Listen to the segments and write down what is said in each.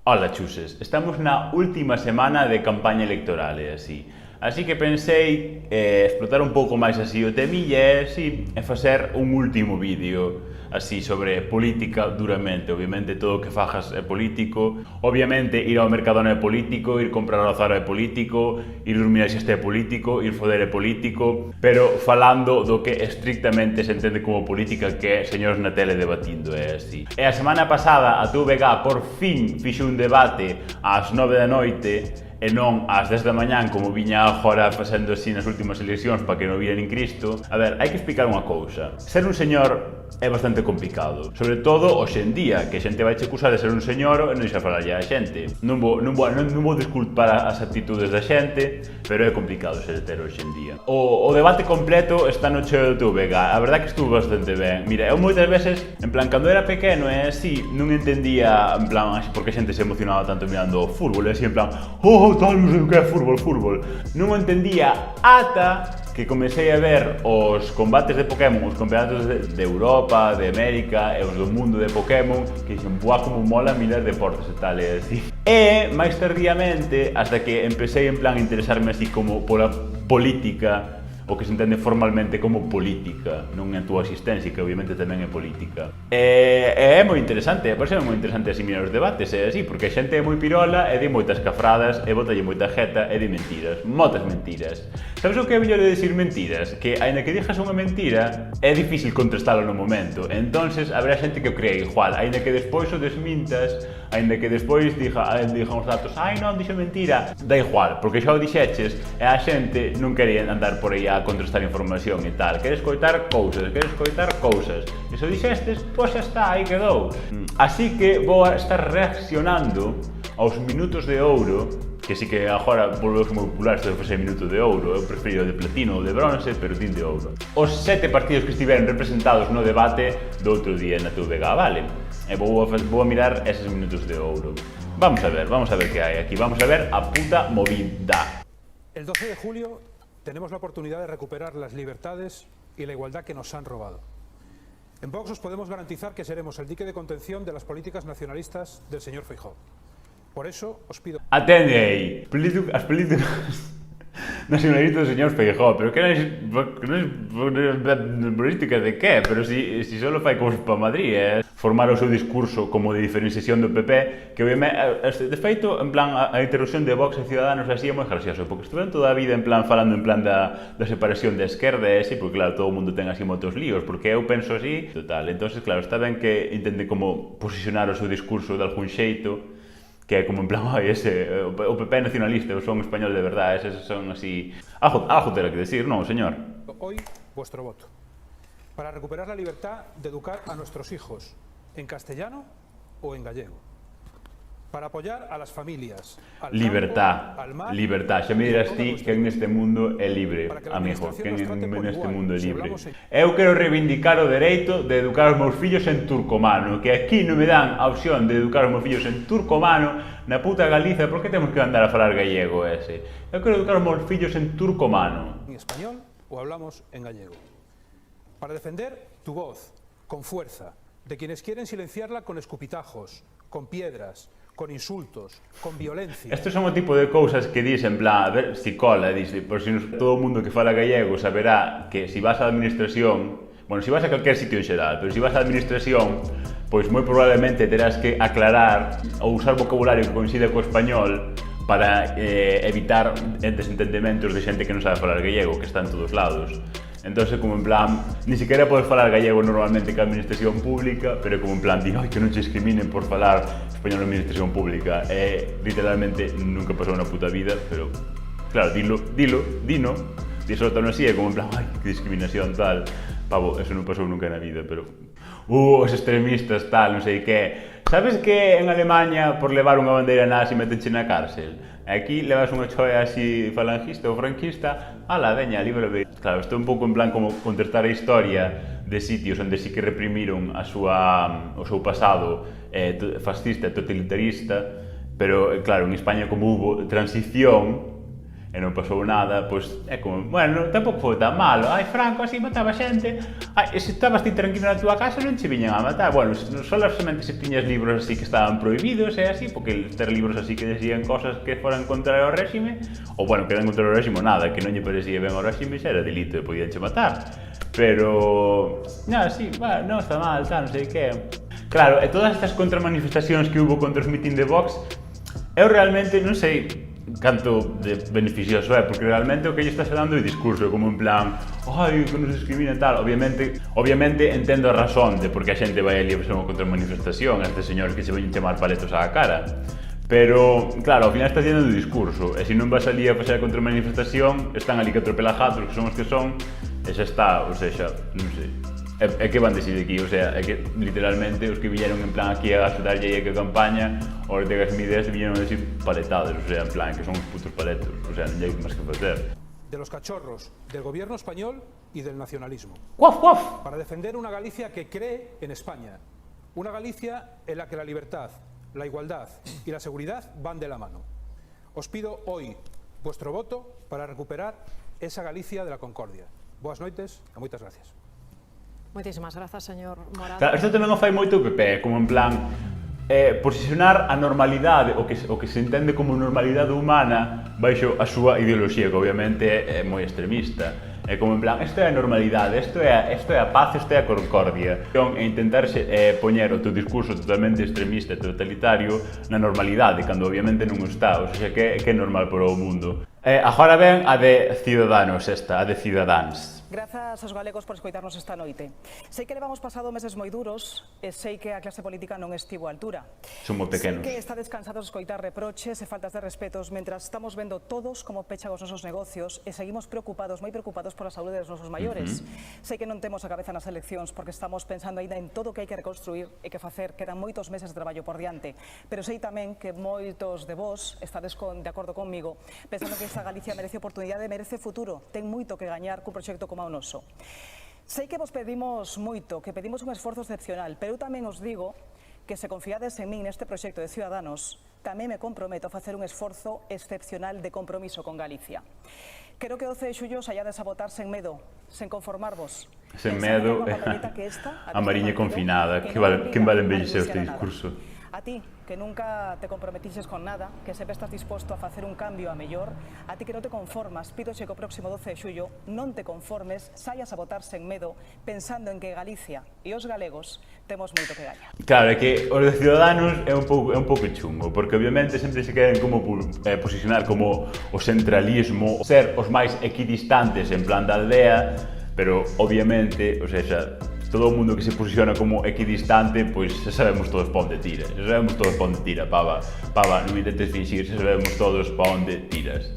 Ola, Chuses, estamos na última semana de campaña electoral e así. Así que pensei explotar un pouco máis así o temilla e facer un último vídeo así sobre política duramente. Obviamente todo o que fajas é político. Obviamente ir ao Mercadona é político, ir comprar ao Zara é político, ir dormir a xesta é político, ir foder é político, pero falando do que estrictamente se entende como política, que é señores na tele debatindo, é así. E a semana pasada a TVG por fin fixe un debate ás 9 da noite e non ás 10 da mañán como viña agora facendo así nas últimas eleccións para que non vira nin Cristo. A ver, hai que explicar unha cousa. Ser un señor é bastante complicado, sobre todo hoxe en día, que a xente vai che acusar de ser un señor e non xa falarlle a xente. Non vou disculpar as actitudes da xente, pero é complicado ser hetero hoxe en día. O debate completo está no cheo do TVG. A verdade que estuvo bastante ben. Mira, eu moitas veces, en plan, cando era pequeno e así, non entendía, en plan, porque a xente se emocionaba tanto mirando o fútbol, e así, en plan, tal, non sei o que é fútbol. Non o entendía ata que comecei a ver os combates de Pokémon, os campeonatos de Europa, de América e os do mundo de Pokémon, que dixen, buah, como mola mirar deportes e tal, e así. E, máis tardíamente, hasta que empecé en plan a interesarme así como pola política, o que se entende formalmente como política, non a túa existencia, que obviamente tamén é política. E é moi interesante, parece moi interesante así mirar os debates, é así, porque a xente é moi pirola e di moitas cafradas e botalle moita jeta e di mentiras, moitas mentiras. Sabes o que é mellor de decir mentiras? Que, aínda que dixas unha mentira, é difícil contestalo no momento. Entonces, haberá xente que o crea igual, aínda que despois o desmintas, aínda que despois diga os datos, ai non, dixo mentira, da igual, porque xa o dixeches e a xente non quería andar por aí a contrastar información e tal. Queres coitar cousas. E se o dixestes, pois xa está, aí quedou. Así que vou a estar reaccionando aos minutos de ouro, que sí que agora volveu moi popular este de facer minuto de ouro, eu prefiro de platino ou de bronce, pero din de ouro. Os 7 partidos que estiveron representados no debate do outro día na TVG, vale? E vou a mirar eses minutos de ouro. Vamos a ver que hai aquí, vamos a ver a puta movida. El 12 de julio tenemos la oportunidad de recuperar las libertades y la igualdad que nos han robado. En Vox os podemos garantizar que seremos el dique de contención de las políticas nacionalistas del señor Feijóo. Por eso os pido... Atende aí, as políticas nacionalistas do señor Feijóo, pero que non políticas de qué? Pero si solo fai cousas para Madrid, formar o seu discurso como de diferenciación do PP, que de feito, en plan, a interrupción de Vox e Ciudadanos así é moi gracioso, porque estuveron toda a vida en plan falando en plan da separación da esquerda e así, porque claro, todo o mundo ten así moitos líos, porque eu penso así, total, entonces claro, está ben que intente como posicionar o seu discurso de algún xeito, que é como en plan, o PP nacionalista, eu son español de verdade, eses son así... Algo terá que decir, non, señor? Hoy, vuestro voto, para recuperar la libertad de educar a nuestros hijos en castellano o en gallego, para apoyar a las familias, al libertad, campo, al mar, libertad. Xa me dirás ti que en este mundo é libre, amigo, que en este mundo é libre. Eu quero reivindicar o dereito de educar os meus fillos en turcomano, que aquí non me dan a opción de educar os meus fillos en turcomano na puta Galicia, por que temos que andar a falar gallego ese? Eu quero educar os meus fillos en turcomano. En español o hablamos en gallego. Para defender tu voz, con fuerza, de quienes quieren silenciarla con escupitajos, con piedras, con insultos, con violencia. Estos son o tipo de cousas que dis en plan, a ver, si cola, dis, por si todo o mundo que fala gallego saberá que si vas á administración, bueno, si vas a calquer sitio en xeral, pero si vas á administración, pois moi probablemente terás que aclarar ou usar vocabulario que coincide co español para evitar desentendementos de xente que non sabe falar gallego, que está en todos lados. Entonces, como en plan, ni siquiera podes falar gallego normalmente que a administración pública, pero como en plan, di, ai, que non te discriminen por falar español na administración pública. Literalmente, nunca pasou na puta vida, pero, claro, dino, disfrútalo así, como en plan, ai, que discriminación, tal. Pavo, eso non pasou nunca na vida, pero... os extremistas, tal, non sei que... Sabes que en Alemania, por levar unha bandeira nazi, metenche na cárcel? Aquí levas unha choia así falangista ou franquista, ala, veña, libre. Claro, estou un pouco en plan como contestar a historia de sitios onde sí que reprimiron o seu pasado fascista e totalitarista, pero claro, en España como hubo transición, e non pasou nada, pois é como, bueno, tampouco foi tan malo. Ai, Franco así mataba xente. Ai, e se estabas ti tranquilo na túa casa non che viñan a matar. Bueno, solamente se tiñas libros así que estaban prohibidos e así, porque ter libros así que decían cosas que foran contra o réxime, ou bueno, que eran contra o réxime nada, que non lle parecía ben ao réxime, xa era delito e podíanche matar. Pero, sí, bueno, non está mal, tal, non sei que. Claro, e todas estas contramanifestacións que hubo contra os mitin de Vox, eu realmente non sei canto de beneficioso é, porque realmente o que lle está dando é discurso, como en plan, ai, que nos discrimina e tal. Obviamente entendo a razón de por que a xente vai ali a facer unha contramanifestación, a estes señores que se veñen chamar paletos á cara. Pero, claro, ao final está dando discurso, e se non vas ali a facer a contramanifestación, están ali que atropelajatos, que son os que son, e xa está, ou seja, non sei. É que van decir aquí, o sea, é que literalmente os que viñeron en plan aquí a axudarlle aí a campaña, os de Gasmides viñeron a decir paletados, o sea, en plan que son uns putos paletos, o sea, non hai máis que facer. De los cachorros del gobierno español y del nacionalismo. ¡Guaf, guaf! Para defender una Galicia que cree en España. Una Galicia en la que la libertad, la igualdad y la seguridad van de la mano. Os pido hoy vuestro voto para recuperar esa Galicia de la concordia. Boas noites e moitas gracias. Moitísimas grazas, señor Morado. Claro, isto tamén o fai moito o PP, como en plan posicionar a normalidade, o que se entende como normalidade humana baixo a súa ideoloxía, que obviamente é moi extremista. É como en plan, isto é a normalidade, isto é a paz, isto é a concordia. E intentarse poñer o teu discurso totalmente extremista e totalitario na normalidade, cando obviamente non está, ou seja, que é normal para o mundo. Agora ven a de Ciudadanos esta, a de Cidadáns. Grazas aos galegos por escoitarnos esta noite. Sei que levamos pasado meses moi duros e sei que a clase política non estivo á altura. Son moi pequenos. Sei que está descansados de escoitar reproches e faltas de respetos mentras estamos vendo todos como pechan os nosos negocios e seguimos preocupados, moi preocupados por a saúde dos nosos maiores. Sei que non temos a cabeza nas eleccións porque estamos pensando ainda en todo o que hai que reconstruir e que facer. Quedan moitos meses de traballo por diante. Pero sei tamén que moitos de vós estades de acordo conmigo pensando que esta Galicia merece oportunidade, merece futuro, ten moito que gañar cun proxecto como o noso. Sei que vos pedimos moito, que pedimos un esforzo excepcional, pero eu tamén os digo que se confiades en min neste proxecto de Ciudadanos, tamén me comprometo a facer un esforzo excepcional de compromiso con Galicia. Quero que o 12 de xullo saiades a votar sen medo, sen conformarvos. Sen medo, a mariña confinada, que vale embellecer este discurso. A ti, que nunca te comprometixes con nada, que sempre estás disposto a facer un cambio a mellor, a ti que non te conformas, pídoche que o próximo 12 de xullo non te conformes, saias a votar sen medo, pensando en que Galicia e os galegos temos moito que gañar. Claro, é que os de Ciudadanos é un pouco chungo, porque obviamente sempre se queren como posicionar como o centralismo, ser os máis equidistantes en plan da aldea, pero obviamente, o sea, todo o mundo que se posiciona como equidistante, pois xa sabemos todos pa onde tira. Xa sabemos todos pa onde tira, pava, non intentes fingir, xa sabemos todos pa onde tiras.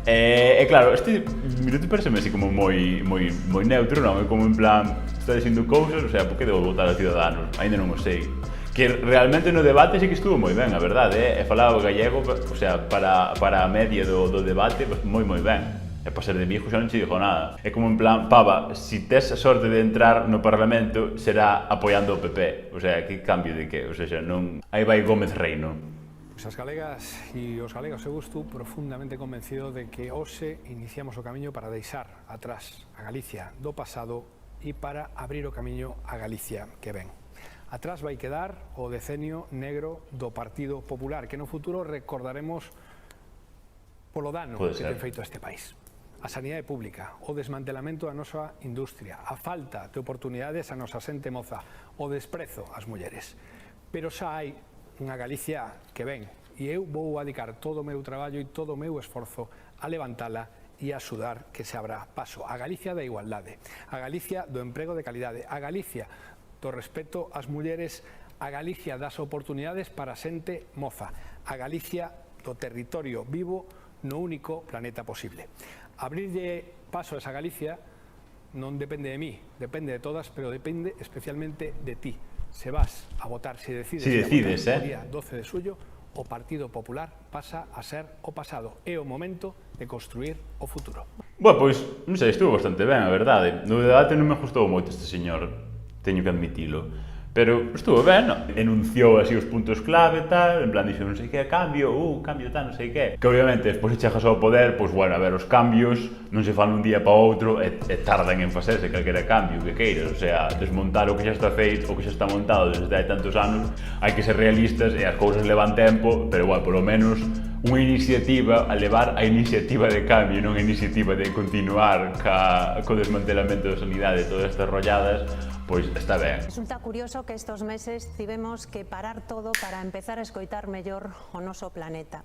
E claro, este minuto parece así como moi neutro, non? É como en plan, está dicindo cousas, o sea, por que debo votar a Ciudadanos? Ainda non o sei. Que realmente no debate sí que estuvo moi ben, a verdade, e falaba o gallego, o sea, para a media do debate, moi ben. E para ser de Vigo xa non che digo nada. É como en plan, pava, si tes a sorte de entrar no Parlamento, será apoiando o PP. O sea, que cambio de que? O sea, non... Aí vai Gómez Reino. Pois as galegas e os galegos, eu estou profundamente convencido de que hoxe iniciamos o camiño para deixar atrás a Galicia do pasado e para abrir o camiño a Galicia que ven. Atrás vai quedar o decenio negro do Partido Popular, que no futuro recordaremos polo dano que ten feito a este país. A sanidade pública, o desmantelamento da nosa industria, a falta de oportunidades a nosa xente moza, o desprezo ás mulleres. Pero xa hai unha Galicia que ven, e eu vou dedicar todo o meu traballo e todo o meu esforzo a levantala e a axudar que se abra paso. A Galicia da igualdade, a Galicia do emprego de calidade, a Galicia do respeto ás mulleres, a Galicia das oportunidades para a xente moza, a Galicia do territorio vivo no único planeta posible. Abrirlle paso a esa Galicia non depende de mí, depende de todas, pero depende especialmente de ti. Se vas a votar, se decides o día 12 de xullo, o Partido Popular pasa a ser o pasado. É o momento de construir o futuro. Bueno, pois, non sei, estuvo bastante ben, a verdade. No debate non me gustou moito este señor, teño que admitilo. Pero estuvo ben, no? Enunciou así os puntos clave, tal, en plan, dixo non sei que, cambio tal, non sei que. Que obviamente, despois se chegas ao poder, pois bueno, a ver, os cambios non se fan un día para outro e tardan en facerse calquera cambio que queiras, o sea, desmontar o que xa está feito, o que xa está montado desde hai tantos anos, hai que ser realistas e as cousas levan tempo, pero bueno, polo menos unha iniciativa a levar a iniciativa de cambio, non a iniciativa de continuar co desmantelamento da sanidade e todas estas rolladas, pois está ben. Resulta curioso que estes meses tivemos que parar todo para empezar a escoitar mellor o noso planeta.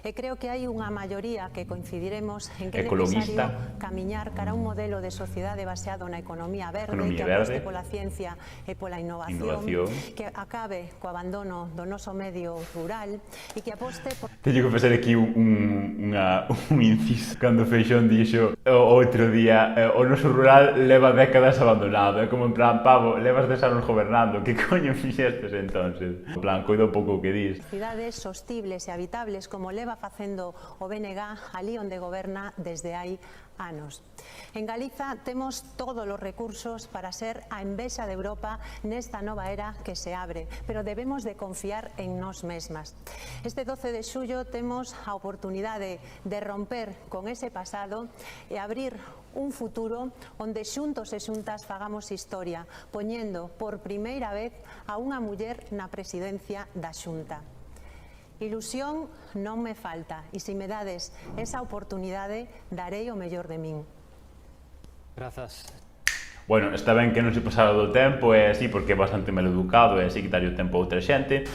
E creo que hai unha maioría que coincidiremos en que é necesario camiñar cara a un modelo de sociedade baseado na economía verde, que aposte pola ciencia e pola innovación, que acabe co abandono do noso medio rural e que aposte por... Teño que facer aquí un inciso. Cando Feixón dixo outro día o noso rural leva décadas abandonado, é como en plan, pavo, levas 10 anos gobernando, que coño fixestes entonces? En plan, coido un pouco o que dis. Cidades sostibles e habitables como leva facendo o BNG ali onde goberna desde hai anos. En Galiza temos todos os recursos para ser a envexa de Europa nesta nova era que se abre, pero debemos de confiar en nós mesmas. Este 12 de xullo temos a oportunidade de romper con ese pasado e abrir un futuro onde xuntos e xuntas fagamos historia, poñendo por primeira vez a unha muller na presidencia da Xunta. Ilusión non me falta e se me dades esa oportunidade darei o mellor de min. Grazas. Bueno, está ben que non se pasara do tempo, é así porque é bastante maleducado e así que daría o tempo a outra xente.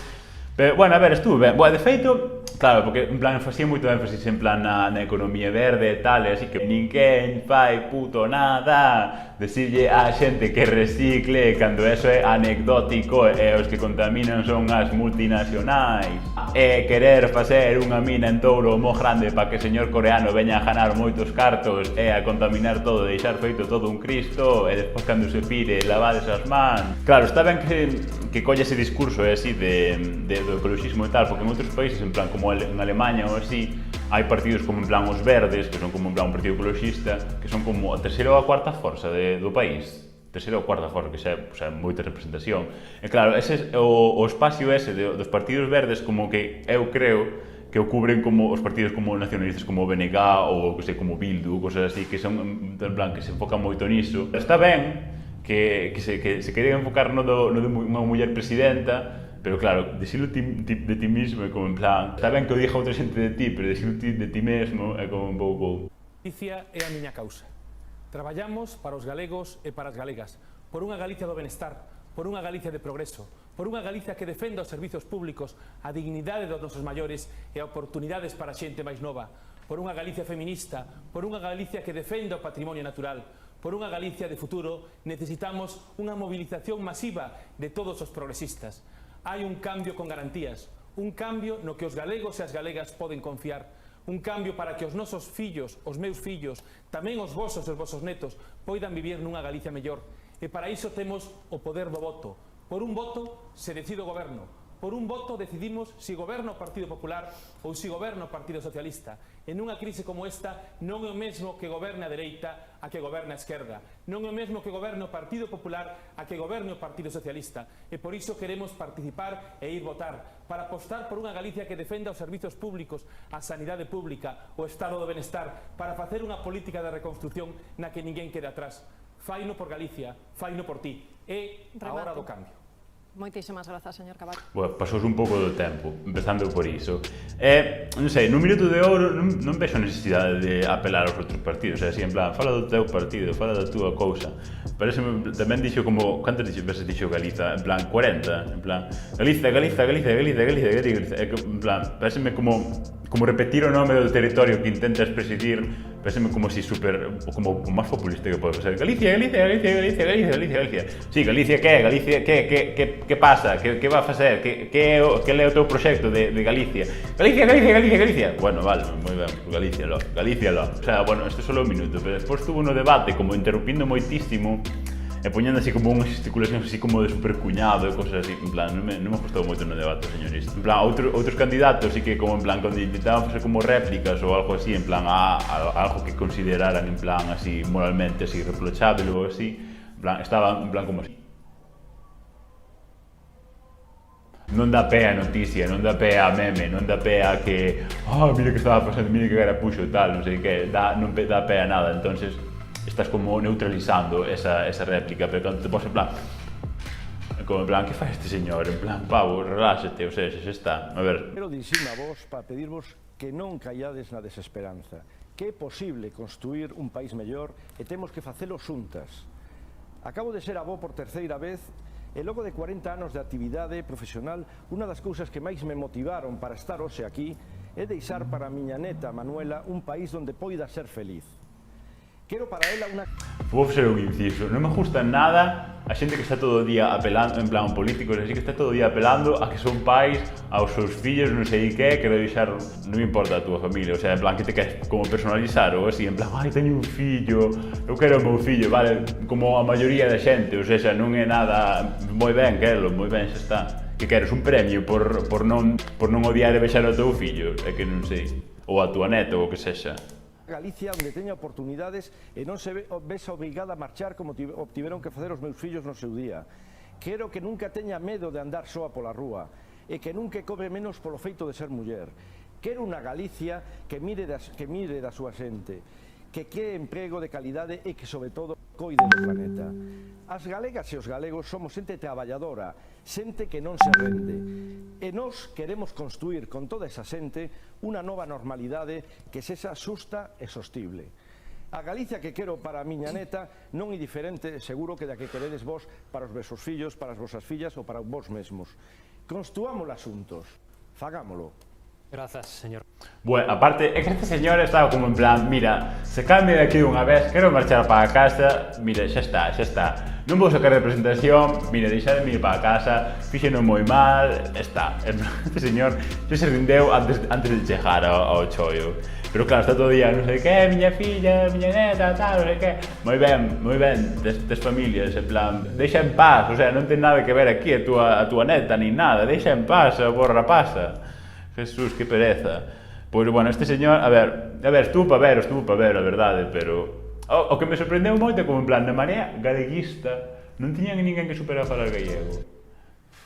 Pero, bueno, a ver, estuve ben. Bueno, de feito, claro, porque en plan facía moito énfasis en plan na economía verde e tal, e así que ninguén fai puto nada, decirlle á xente que recicle cando eso é anecdótico e os que contaminan son as multinacionais. E querer facer unha mina en Touro moi grande para que o señor coreano veña a ganar moitos cartos e a contaminar todo, deixar feito todo un cristo e despois cando se pire lavades as mans. Claro, está ben que colle ese discurso así do ecologismo e tal, porque en outros países, en plan como en Alemanha ou así, hai partidos como en plan os verdes, que son como en plan un partido ecologista, que son como a terceira ou a cuarta forza do país. Terceira ou cuarta forza, que xa é moita representación. E claro, ese, o espacio ese dos partidos verdes como que eu creo que o cubren como os partidos como nacionalistas como o BNG ou que sei, como Bildu, cosas así, que son en plan que se enfocan moito niso. Está ben que se queren enfocar no de unha muller presidenta, pero claro, decirlo de ti mismo é como en plan, está ben que o diga outra xente de ti, pero decirlo de ti mesmo é como un pouco... Galicia é a miña causa. Traballamos para os galegos e para as galegas, por unha Galicia do benestar, por unha Galicia de progreso, por unha Galicia que defenda os servizos públicos, a dignidade dos nosos maiores e a oportunidades para a xente máis nova, por unha Galicia feminista, por unha Galicia que defenda o patrimonio natural, por unha Galicia de futuro. Necesitamos unha movilización masiva de todos os progresistas. Hai un cambio con garantías, un cambio no que os galegos e as galegas poden confiar, un cambio para que os nosos fillos, os meus fillos, tamén os vosos e os vosos netos poidan vivir nunha Galicia mellor. E para iso temos o poder do voto. Por un voto se decide o goberno. Por un voto decidimos se goberna o Partido Popular ou se goberna o Partido Socialista. En unha crise como esta non é o mesmo que goberne a dereita a que goberne a esquerda. Non é o mesmo que goberne o Partido Popular a que goberne o Partido Socialista. E por iso queremos participar e ir votar para apostar por unha Galicia que defenda os servizos públicos, a sanidade pública, o estado do benestar, para facer unha política de reconstrucción na que ninguén quede atrás. Faino por Galicia, faino por ti. É a hora do cambio. Moitísimas grazas, señor Caballo. Bueno, pasouse un pouco do tempo, empezando por iso. Non sei, nun minuto de ouro non vexo necesidade de apelar aos outros partidos, así, en plan, fala do teu partido, fala da túa cousa. Pareceme, tamén dixo como, cantas veces dixo Galiza? En plan, 40, en plan, Galiza, en plan, pareceme como repetir o nome do territorio que intentas presidir, pareceme como si super, como o máis populista que pode ser. Galicia. Sí, Galicia que? Galicia que pasa? Que va a facer? Que é o teu proxecto de Galicia? Galicia. Bueno, vale, moi ben, Galicia. O sea, bueno, isto é só un minuto, pero despois tuvo no debate como interrumpindo moitísimo e poñendo así como unhas gesticulacións así como de supercuñado e cosas así, en plan, non me gustou moito no debate, señores. En plan, outros candidatos sí que como en plan, cando intentaban facer como réplicas ou algo así, en plan, algo que consideraran en plan así moralmente así reprochable ou así, en plan, estaban en plan como así. non dá pé a noticia, non dá pé a meme, non dá pé a que mira que estaba pasando, mira que garapuxo tal, non sei que, non dá pé a nada, entonces estás como neutralizando esa réplica, pero cando te pos en plan como en plan, que fai este señor? En plan, pavo, reláxate, o sea, xa está, a ver. Quero dirixirme a vos para pedirvos que non callades na desesperanza, que é posible construir un país mellor e temos que facelo xuntas. Acabo de ser avó por terceira vez e logo de 40 anos de actividade profesional, unha das cousas que máis me motivaron para estar hoxe aquí é deixar para a miña neta Manuela un país onde poida ser feliz. Quero para ela unha... Vou ser un inciso, non me gusta nada a xente que está todo o día apelando, en plan políticos, así que está todo o día apelando a que son pais aos seus fillos, non sei que deixar, non me importa a túa familia, o sea, en plan que te queres como personalizar ou así, en plan, teño un fillo, eu quero o meu fillo, vale, como a maioría da xente, ou sea, non é nada, moi ben, quero, moi ben, xa está. Que queres un premio por non odiar e vexar o teu fillo, é que non sei, ou a túa neta, ou o que sexa. Galicia onde teña oportunidades e non se vese obrigada a marchar como obtiveron que facer os meus fillos no seu día. Quero que nunca teña medo de andar soa pola rúa e que nunca cobre menos polo feito de ser muller. Quero unha Galicia que mire da súa xente, que quere emprego de calidade e que, sobre todo, coide do planeta. As galegas e os galegos somos xente traballadora, xente que non se rende. E nós queremos construir con toda esa xente unha nova normalidade que sexa xusta e sostible. A Galicia que quero para a miña neta non é diferente, seguro, que da que queredes vos para os vosos fillos, para as vosas fillas ou para vos mesmos. Construámola xuntos, fagámolo. Grazas, señor. Bueno, aparte, é que este señor estaba como en plan, mira, se cambia de aquí unha vez, quero marchar para a casa, mira, xa está. Non vou sacar representación, mira, deixadme ir para a casa, fíxeno moi mal, está. Este señor xa se rindeu antes de chegar ao chollo. Pero claro, está todo o día, non sei que, miña filla, miña neta, tal, non sei que. Moi ben, tes familias, en plan, deixa en paz, o sea, non ten nada que ver aquí a túa neta, ni nada, deixa en paz a boa rapaza. Jesús, que pereza. Pois, bueno, este señor, a ver, estuvo para ver, a verdade, pero o que me sorprendeu moito é como en plan, na Marea galeguista, non tiñan ninguén que superar para o gallego.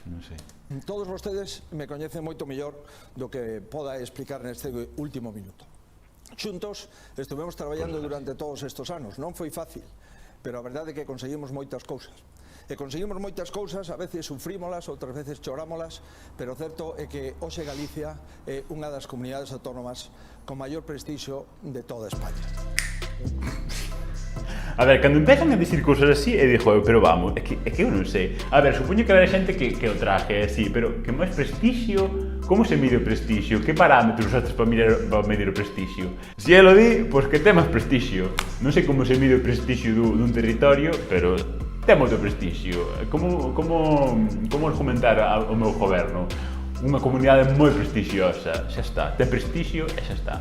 Non sei. Todos vostedes me coñecen moito mellor do que poda explicar neste último minuto. Xuntos estuvemos traballando durante todos estes anos, non foi fácil, pero a verdade é que conseguimos moitas cousas. E conseguimos moitas cousas, a veces sufrímolas, outras veces chorámolas, pero o certo é que hoxe Galicia é unha das comunidades autónomas con maior prestixio de toda España. A ver, cando empezan a dicir cousas así, e dixo eu, pero vamos, é que eu non sei. A ver, supoño que habrá xente que o traje así, pero que máis prestixio? Como se mide o prestixio? Que parámetros usaste para medir o prestixio? Se ele o di, pois que ten máis prestixio. Non sei como se mide o prestixio dun territorio, pero ten moito prestixio. Como argumentar o meu goberno? Unha comunidade moi prestixiosa, xa está. Ten prestixio e xa está.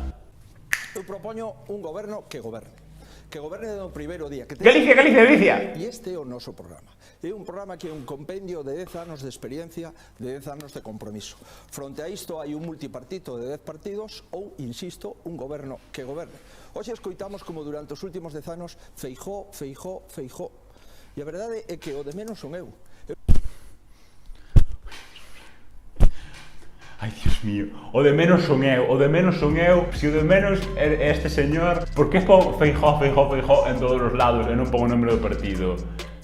Eu propoño un goberno que governe do primeiro día. Galicia! E este é o noso programa. É un programa que é un compendio de 10 anos de experiencia, de 10 anos de compromiso. Fronte a isto hai un multipartito de 10 partidos ou, insisto, un goberno que governe. Hoxe escoitamos como durante os últimos 10 anos Feijóo. E a verdade é que o de menos son eu. Ai, Dios mío, o de menos son eu, se o de menos é este señor, por que pon Feijóo en todos os lados e non pon o nombre do partido?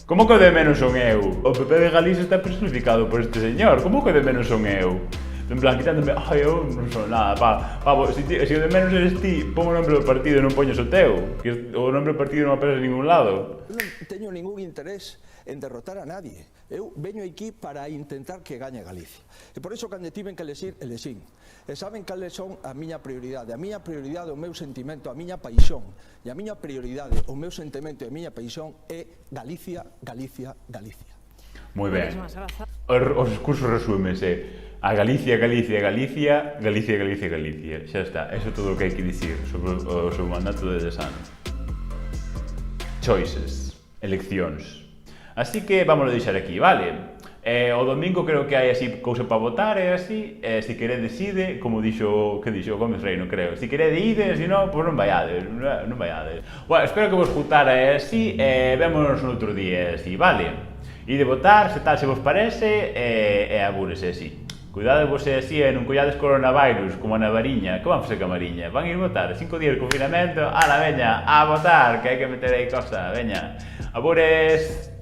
Como que o de menos son eu? O PP de Galicia está personificado por este señor, como que o de menos son eu? En plan, quitándome, eu non son nada, pavo, se o de menos eres ti, pon o nombre do partido e non poñes o teu, que o nombre do partido non aparece en ningún lado. Non teño ningún interés en derrotar a nadie. Eu veño aquí para intentar que gañe Galicia. E por iso, cando tiven que elexir, elexín. E saben cales son a miña prioridade? A miña prioridade, o meu sentimento, a miña paixón. E a miña prioridade, o meu sentimento e a miña paixón é Galicia. Moi ben. Os discursos resúmense a Galicia. Xa está, eso é todo o que hai que dicir sobre o seu mandato de 10 anos. Choices, eleccións. Así que vamos a deixar aquí, vale? O domingo creo que hai así cousa para votar e así, se queredes ide, como dixo Gómez Reino, creo. Se queredes ide, se non, pois non vaiades. Bueno, espero que vos gustara e así, vémonos no outro día así, vale? Ide votar, se tal se vos parece, e agúrese así. Cuidado vos así e non collades coronavirus como na Mariña. Que van facer ca Mariña? Van ir votar 5 días de confinamento. Ala, veña, a votar, que hai que meter aí cosa, veña. Abures!